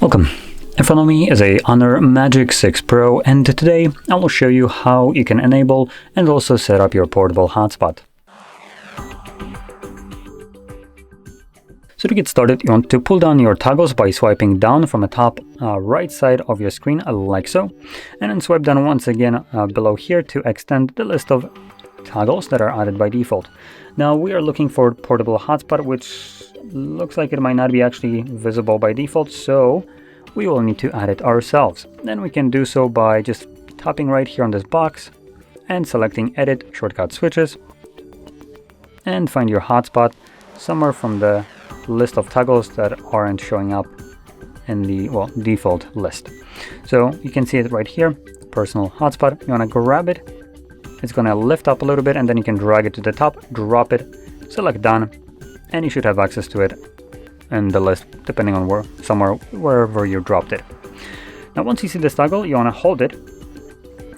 Welcome. In front of me is a Honor Magic6 Pro, and today I will show you how you can enable and also set up your portable hotspot. So to get started, you want to pull down your toggles by swiping down from the top right side of your screen like so, and then swipe down once again below here to extend the list of toggles that are added by default. Now we are looking for portable hotspot, which looks like it might not be actually visible by default, so we will need to add it ourselves. Then we can do so by just tapping right here on this box and selecting Edit Shortcut Switches, and find your hotspot somewhere from the list of toggles that aren't showing up in the default list. So you can see it right here, personal hotspot. You want to grab it. It's going to lift up a little bit, and then you can drag it to the top, drop it, select done, and you should have access to it in the list depending on wherever you dropped it. Now once you see this toggle, you want to hold it,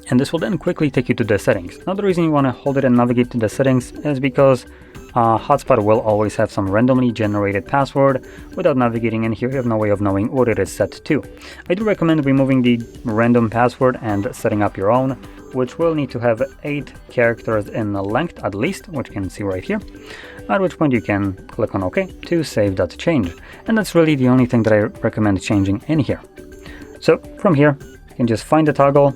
and this will then quickly take you to the settings. Now the reason you want to hold it and navigate to the settings is because Hotspot will always have some randomly generated password. Without navigating in here, you have no way of knowing what it is set to. I do recommend removing the random password and setting up your own, which will need to have 8 characters in length at least, which you can see right here, at which point you can click on OK to save that change. And that's really the only thing that I recommend changing in here. So from here, you can just find the toggle,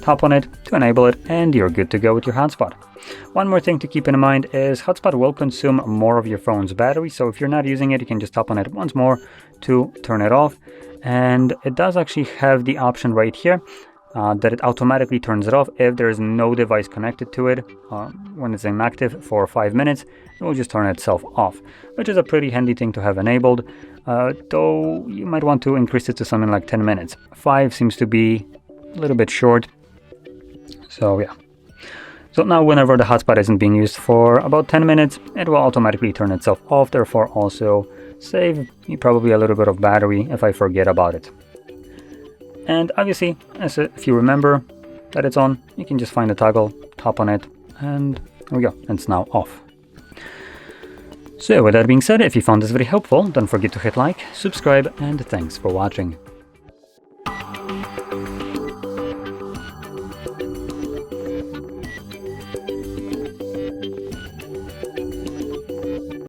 tap on it to enable it, and you're good to go with your hotspot. One more thing to keep in mind is Hotspot will consume more of your phone's battery, so if you're not using it, you can just tap on it once more to turn it off. And it does actually have the option right here that it automatically turns it off if there is no device connected to it. When it's inactive for 5 minutes, it will just turn itself off, which is a pretty handy thing to have enabled, though you might want to increase it to something like 10 minutes. 5 seems to be a little bit short, so yeah. So now whenever the hotspot isn't being used for about 10 minutes, it will automatically turn itself off, therefore also save me probably a little bit of battery if I forget about it. And obviously, if you remember that it's on, you can just find the toggle, tap on it, and there we go, it's now off. So with that being said, if you found this very helpful, don't forget to hit like, subscribe, and thanks for watching.